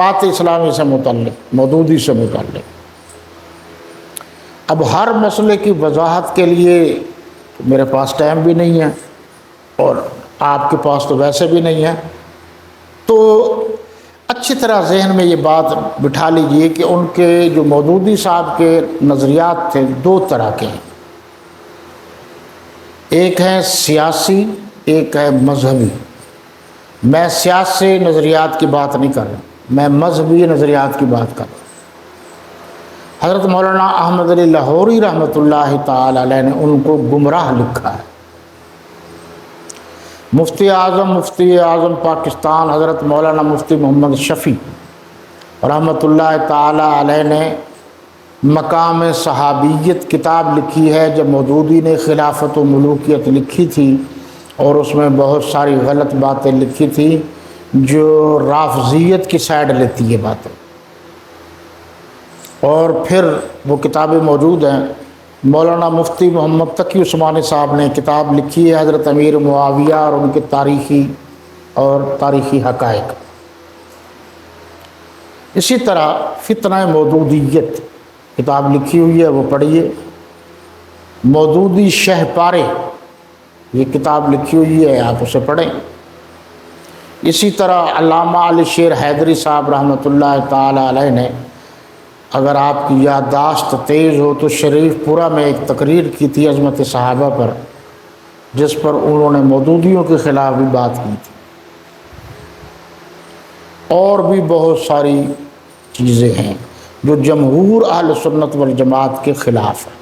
بات اسلامی سے متعلق، مودودی سے متعلق۔ اب ہر مسئلے کی وضاحت کے لیے میرے پاس ٹائم بھی نہیں ہے اور آپ کے پاس تو ویسے بھی نہیں ہے، تو اچھی طرح ذہن میں یہ بات بٹھا لیجئے کہ ان کے جو مودودی صاحب کے نظریات تھے دو طرح کے ہیں، ایک ہے سیاسی، ایک ہے مذہبی۔ میں سیاسی نظریات کی بات نہیں کر رہا، میں مذہبی نظریات کی بات کر رہا ہوں۔ حضرت مولانا احمد علی لاہوری رحمۃ اللہ تعالی علیہ نے ان کو گمراہ لکھا ہے۔ مفتی اعظم پاکستان حضرت مولانا مفتی محمد شفیع رحمۃ اللہ تعالی علیہ نے مقام صحابیت کتاب لکھی ہے۔ جب مودودی نے خلافت و ملوکیت لکھی تھی اور اس میں بہت ساری غلط باتیں لکھی تھی جو رافضیت کی سائڈ لیتی ہے باتیں، اور پھر وہ کتابیں موجود ہیں۔ مولانا مفتی محمد تقی عثمانی صاحب نے کتاب لکھی ہے حضرت امیر معاویہ اور ان کے تاریخی حقائق۔ اسی طرح فتنہ مودودیت کتاب لکھی ہوئی ہے، وہ پڑھیے۔ مودودی شہ پارے یہ کتاب لکھی ہوئی ہے، آپ اسے پڑھیں۔ اسی طرح علامہ علی شیر حیدری صاحب رحمۃ اللہ تعالی علیہ نے، اگر آپ کی یادداشت تیز ہو تو شریف پورہ میں ایک تقریر کی تھی عظمت صحابہ پر، جس پر انہوں نے مودودیوں کے خلاف بھی بات کی تھی، اور بھی بہت ساری چیزیں ہیں جو جمہور اہل سنت والجماعت کے خلاف ہیں۔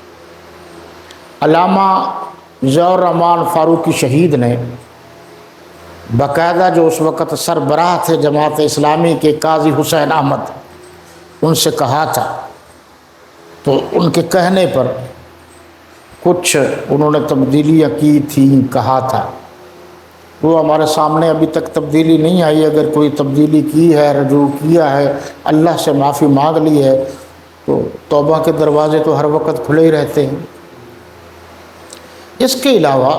علامہ ضیاء الرحمن فاروقی شہید نے باقاعدہ، جو اس وقت سربراہ تھے جماعت اسلامی کے قاضی حسین احمد، ان سے کہا تھا، تو ان کے کہنے پر کچھ انہوں نے تبدیلیاں کی تھیں، کہا تھا، وہ ہمارے سامنے ابھی تک تبدیلی نہیں آئی۔ اگر کوئی تبدیلی کی ہے، رجوع کیا ہے، اللہ سے معافی مانگ لی ہے، تو توبہ کے دروازے تو ہر وقت کھلے ہی رہتے ہیں۔ اس کے علاوہ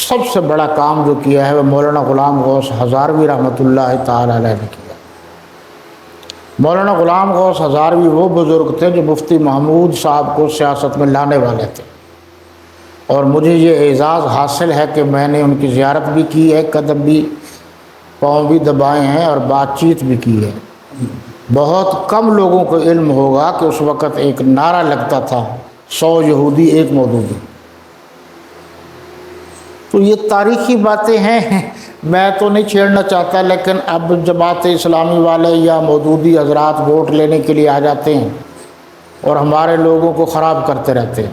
سب سے بڑا کام جو کیا ہے وہ مولانا غلام غوث ہزاروی رحمۃ اللہ تعالی علیہ نے کیا۔ مولانا غلام غوث ہزاروی وہ بزرگ تھے جو مفتی محمود صاحب کو سیاست میں لانے والے تھے، اور مجھے یہ اعزاز حاصل ہے کہ میں نے ان کی زیارت بھی کی ہے، قدم بھی، پاؤں بھی دبائے ہیں اور بات چیت بھی کی ہے۔ بہت کم لوگوں کو علم ہوگا کہ اس وقت ایک نعرہ لگتا تھا، 100 یہودی ایک مودودی۔ تو یہ تاریخی باتیں ہیں، میں تو نہیں چھیڑنا چاہتا، لیکن اب جماعت اسلامی والے یا مودودی حضرات ووٹ لینے کے لیے آ جاتے ہیں اور ہمارے لوگوں کو خراب کرتے رہتے ہیں۔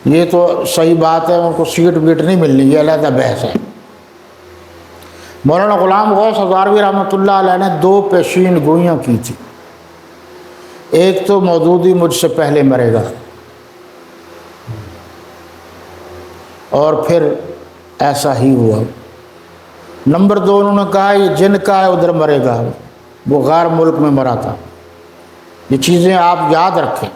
یہ تو صحیح بات ہے، ان کو سیٹ ویٹ نہیں ملنی، یہ علیحدہ بحث ہے۔ مولانا غلام غوث ہزاروی رحمۃ اللہ علیہ نے 2 پیشین گوئیاں کی تھی۔ ایک تو مودودی مجھ سے پہلے مرے گا، اور پھر ایسا ہی ہوا۔ نمبر 2 انہوں نے کہا یہ جن کا ہے ادھر مرے گا، وہ غیر ملک میں مرا تھا۔ یہ چیزیں آپ یاد رکھیں۔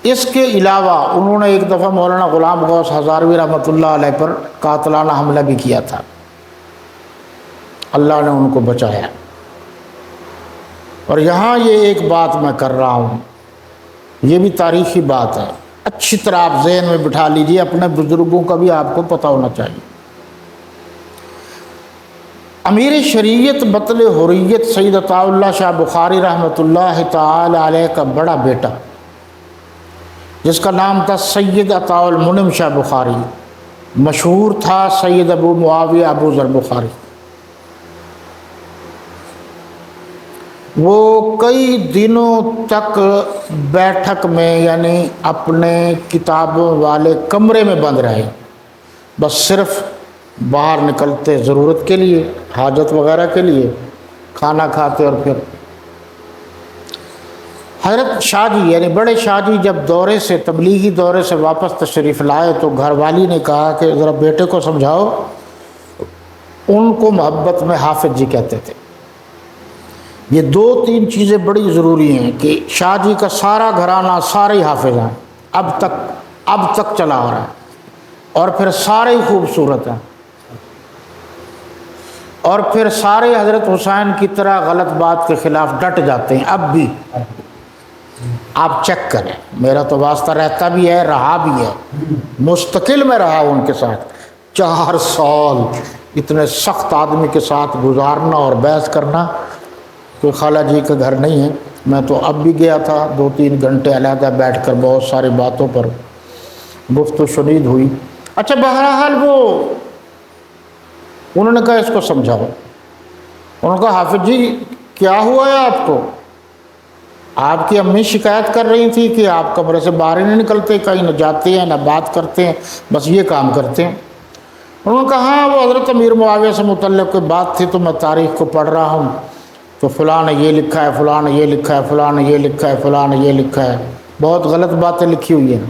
اس کے علاوہ انہوں نے ایک دفعہ مولانا غلام غوث ہزاروی رحمۃ اللہ علیہ پر قاتلانہ حملہ بھی کیا تھا، اللہ نے ان کو بچایا۔ اور یہاں یہ ایک بات میں کر رہا ہوں، یہ بھی تاریخی بات ہے، اچھی طرح آپ ذہن میں بٹھا لیجئے، اپنے بزرگوں کا بھی آپ کو پتہ ہونا چاہیے۔ امیر شریعت بطل حریت سید عطاء اللہ شاہ بخاری رحمۃ اللہ تعالی علیہ کا بڑا بیٹا، جس کا نام تھا سید عطاء المنعم شاہ بخاری، مشہور تھا سید ابو معاویہ ابو ذر بخاری، وہ کئی دنوں تک بیٹھک میں، یعنی اپنے کتابوں والے کمرے میں بند رہے، بس صرف باہر نکلتے ضرورت کے لیے، حاجت وغیرہ کے لیے، کھانا کھاتے، اور پھر حضرت شاہ جی یعنی بڑے شاہ جی جب دورے سے، تبلیغی دورے سے واپس تشریف لائے تو گھر والی نے کہا کہ ذرا بیٹے کو سمجھاؤ، ان کو محبت میں حافظ جی کہتے تھے۔ یہ 2-3 چیزیں بڑی ضروری ہیں کہ شاہ جی کا سارا گھرانہ سارے ہی حافظ ہیں، اب تک چلا آ رہا ہے، اور پھر سارے ہی خوبصورت ہیں۔ اور پھر سارے حضرت حسین کی طرح غلط بات کے خلاف ڈٹ جاتے ہیں اب بھی. آپ چیک کریں، میرا تو واسطہ رہتا بھی ہے، رہا بھی ہے، مستقل میں رہا ان کے ساتھ. 4 سال اتنے سخت آدمی کے ساتھ گزارنا اور بحث کرنا. کوئی خالہ جی کا گھر نہیں ہے. میں تو اب بھی گیا تھا، 2-3 گھنٹے علیحدہ بیٹھ کر بہت ساری باتوں پر گفت و شنید ہوئی. اچھا بہرحال وہ انہوں نے کہا اس کو سمجھاؤ. انہوں نے کہا حافظ جی کیا ہوا ہے آپ کو؟ آپ کی امی شکایت کر رہی تھی کہ آپ کمرے سے باہر ہی نہیں نکلتے، کہیں نہ جاتے ہیں نہ بات کرتے ہیں، بس یہ کام کرتے ہیں. انہوں نے کہا ہاں وہ حضرت امیر معاویہ سے متعلق کوئی بات تھی تو میں تاریخ کو پڑھ رہا ہوں تو فلاں نے یہ لکھا ہے، فلاں نے یہ لکھا ہے، فلاں نے یہ لکھا ہے، فلاں نے یہ لکھا ہے. بہت غلط باتیں لکھی ہوئی ہیں.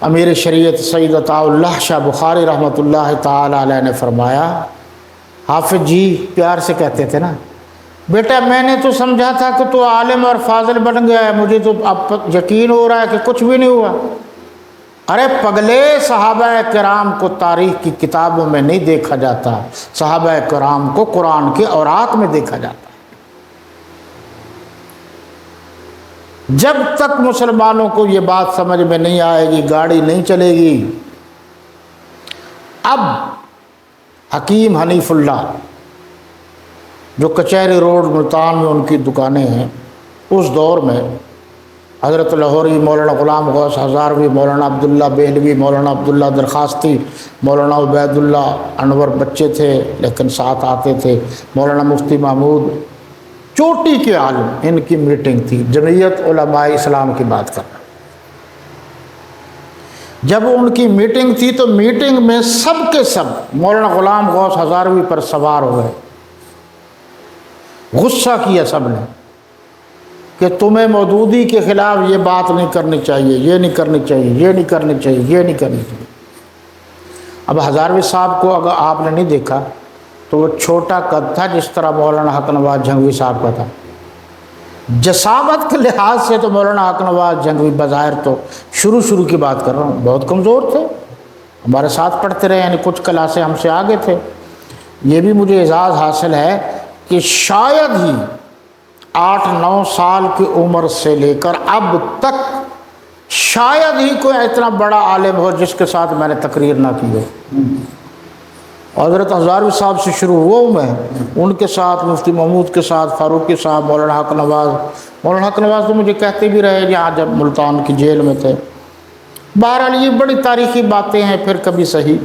امیر شریعت سید عطاء اللہ شاہ بخاری رحمۃ اللہ تعالی علیہ نے فرمایا، حافظ جی پیار سے کہتے تھے نا، بیٹا میں نے تو سمجھا تھا کہ تو عالم اور فاضل بن گیا ہے، مجھے تو اب یقین ہو رہا ہے کہ کچھ بھی نہیں ہوا. ارے پگلے، صحابہ کرام کو تاریخ کی کتابوں میں نہیں دیکھا جاتا، صحابہ کرام کو قرآن کے اوراق میں دیکھا جاتا. جب تک مسلمانوں کو یہ بات سمجھ میں نہیں آئے گی گاڑی نہیں چلے گی. اب حکیم حنیف اللہ جو کچہری روڈ ملتان میں ان کی دکانیں ہیں، اس دور میں حضرت لاہوری، مولانا غلام غوث ہزاروی، مولانا عبداللہ بہلوی، مولانا عبداللہ درخواستی، مولانا عبید اللہ انور بچے تھے لیکن ساتھ آتے تھے، مولانا مفتی محمود، چوٹی کے عالم. ان کی میٹنگ تھی، جمعیت علماء اسلام کی بات کر رہا. جب ان کی میٹنگ تھی تو میٹنگ میں سب کے سب مولانا غلام غوث ہزاروی پر سوار ہو گئے. غصہ کیا سب نے کہ تمہیں مودودی کے خلاف یہ بات نہیں کرنی چاہیے، یہ نہیں کرنی چاہیے، یہ نہیں کرنی چاہیے، یہ نہیں کرنی چاہیے. اب ہزاروی صاحب کو اگر آپ نے نہیں دیکھا تو وہ چھوٹا قد تھا جس طرح مولانا حق نواز جھنگوی صاحب کا تھا. جسامت کے لحاظ سے تو مولانا حق نواز جھنگوی بظاہر تو شروع کی بات کر رہا ہوں بہت کمزور تھے، ہمارے ساتھ پڑھتے رہے، یعنی کچھ کلاسیں ہم سے آگے تھے. یہ بھی مجھے اعزاز حاصل ہے کہ شاید ہی 8-9 سال کی عمر سے لے کر اب تک شاید ہی کوئی اتنا بڑا عالم ہو جس کے ساتھ میں نے تقریر نہ کی ہو. حضرت ہزاروی صاحب سے شروع ہوا ہوں میں، ان کے ساتھ مفتی محمود کے ساتھ، فاروقی صاحب، مولانا حق نواز. مولانا حق نواز تو مجھے کہتے بھی رہے یہاں جب ملتان کی جیل میں تھے. بہرحال یہ بڑی تاریخی باتیں ہیں. پھر کبھی صحیح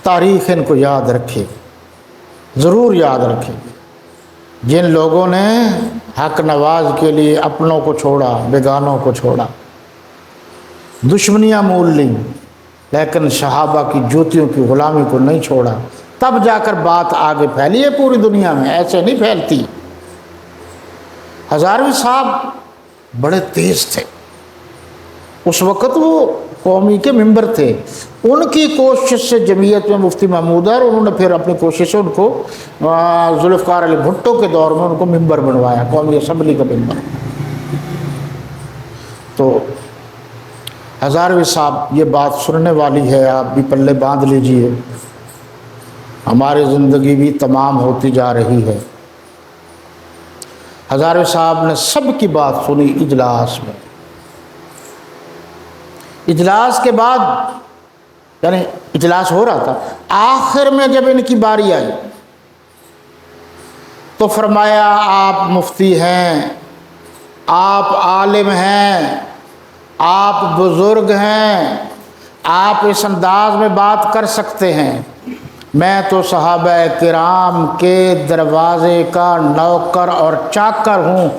تاریخ ان کو یاد رکھے، ضرور یاد رکھے. جن لوگوں نے حق نواز کے لیے اپنوں کو چھوڑا، بیگانوں کو چھوڑا، دشمنیاں مول لیں لیکن صحابہ کی جوتیوں کی غلامی کو نہیں چھوڑا، تب جا کر بات آگے پھیلی ہے پوری دنیا میں، ایسے نہیں پھیلتی. ہزاروی صاحب بڑے تیز تھے، اس وقت وہ قومی کے ممبر تھے. ان کی کوشش سے جمعیت میں مفتی محمود اور انہوں نے پھر اپنی کوشش سے ان کو ذوالفقار علی بھٹو کے دور میں ان کو ممبر بنوایا، قومی اسمبلی کا ممبر. تو ہزاروی صاحب یہ بات سننے والی ہے، آپ بھی پلے باندھ لیجئے، ہماری زندگی بھی تمام ہوتی جا رہی ہے. ہزاروی صاحب نے سب کی بات سنی اجلاس میں. اجلاس کے بعد یعنی اجلاس ہو رہا تھا، آخر میں جب ان کی باری آئی تو فرمایا آپ مفتی ہیں، آپ عالم ہیں، آپ بزرگ ہیں، آپ اس انداز میں بات کر سکتے ہیں. میں تو صحابہ کرام کے دروازے کا نوکر اور چاکر ہوں،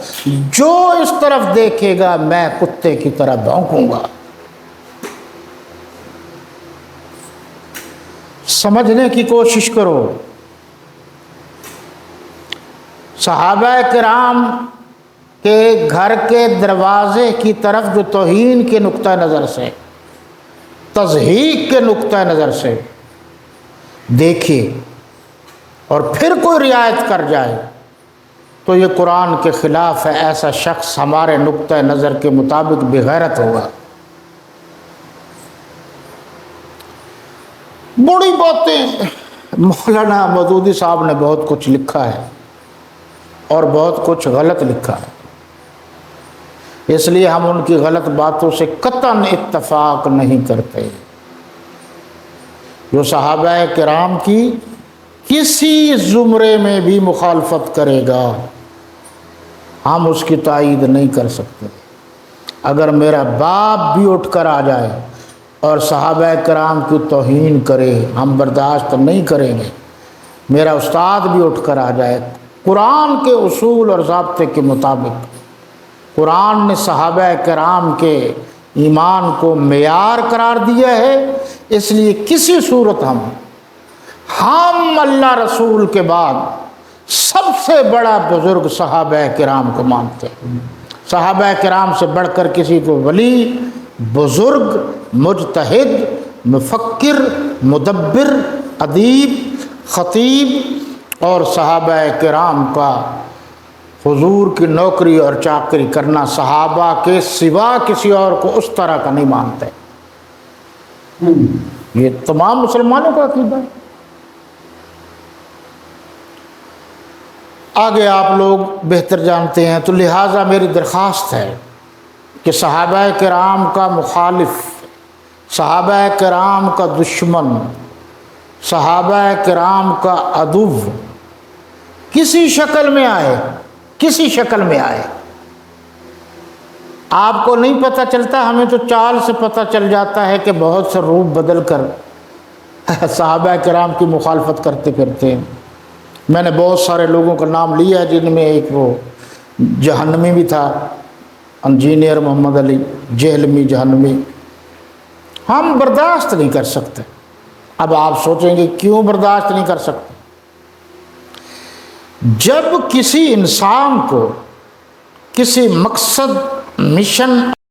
جو اس طرف دیکھے گا میں کتے کی طرح بھونکوں گا. سمجھنے کی کوشش کرو، صحابہ کرام کے گھر کے دروازے کی طرف جو توہین کے نقطہ نظر سے، تضحیق کے نقطہ نظر سے دیکھے اور پھر کوئی رعایت کر جائے تو یہ قرآن کے خلاف ہے. ایسا شخص ہمارے نقطہ نظر کے مطابق بغیرت ہوگا. بڑی باتیں مولانا مودودی صاحب نے بہت کچھ لکھا ہے اور بہت کچھ غلط لکھا ہے، اس لیے ہم ان کی غلط باتوں سے قطعاً اتفاق نہیں کرتے۔ جو صحابہ کرام کی کسی زمرے میں بھی مخالفت کرے گا ہم اس کی تائید نہیں کر سکتے۔ اگر میرا باپ بھی اٹھ کر آ جائے اور صحابہ کرام کی توہین کرے ہم برداشت نہیں کریں گے۔ میرا استاد بھی اٹھ کر آ جائے، قرآن کے اصول اور ضابطے کے مطابق قرآن نے صحابہ کرام کے ایمان کو معیار قرار دیا ہے، اس لیے کسی صورت ہم اللہ رسول کے بعد سب سے بڑا بزرگ صحابہ کرام کو مانتے ہیں۔ صحابہ کرام سے بڑھ کر کسی کو ولی، بزرگ، مجتہد، مفکر، مدبر، ادیب، خطیب اور صحابہ کرام کا حضور کی نوکری اور چاکری کرنا صحابہ کے سوا کسی اور کو اس طرح کا نہیں مانتے۔ یہ تمام مسلمانوں کا عقیدہ ہے۔ آگے آپ لوگ بہتر جانتے ہیں، تو لہٰذا میری درخواست ہے کہ صحابہ کرام کا مخالف، صحابہ کرام کا دشمن، صحابہ کرام کا عدو کسی شکل میں آئے، کسی شکل میں آئے، آپ کو نہیں پتہ چلتا، ہمیں تو چال سے پتہ چل جاتا ہے کہ بہت سے روپ بدل کر صحابہ کرام کی مخالفت کرتے پھرتے ہیں۔ میں نے بہت سارے لوگوں کا نام لیا جن میں ایک وہ جہنمی بھی تھا، انجینئر محمد علی جہلمی جہنمی۔ ہم برداشت نہیں کر سکتے۔ اب آپ سوچیں گے کیوں برداشت نہیں کر سکتے؟ جب کسی انسان کو کسی مقصد، مشن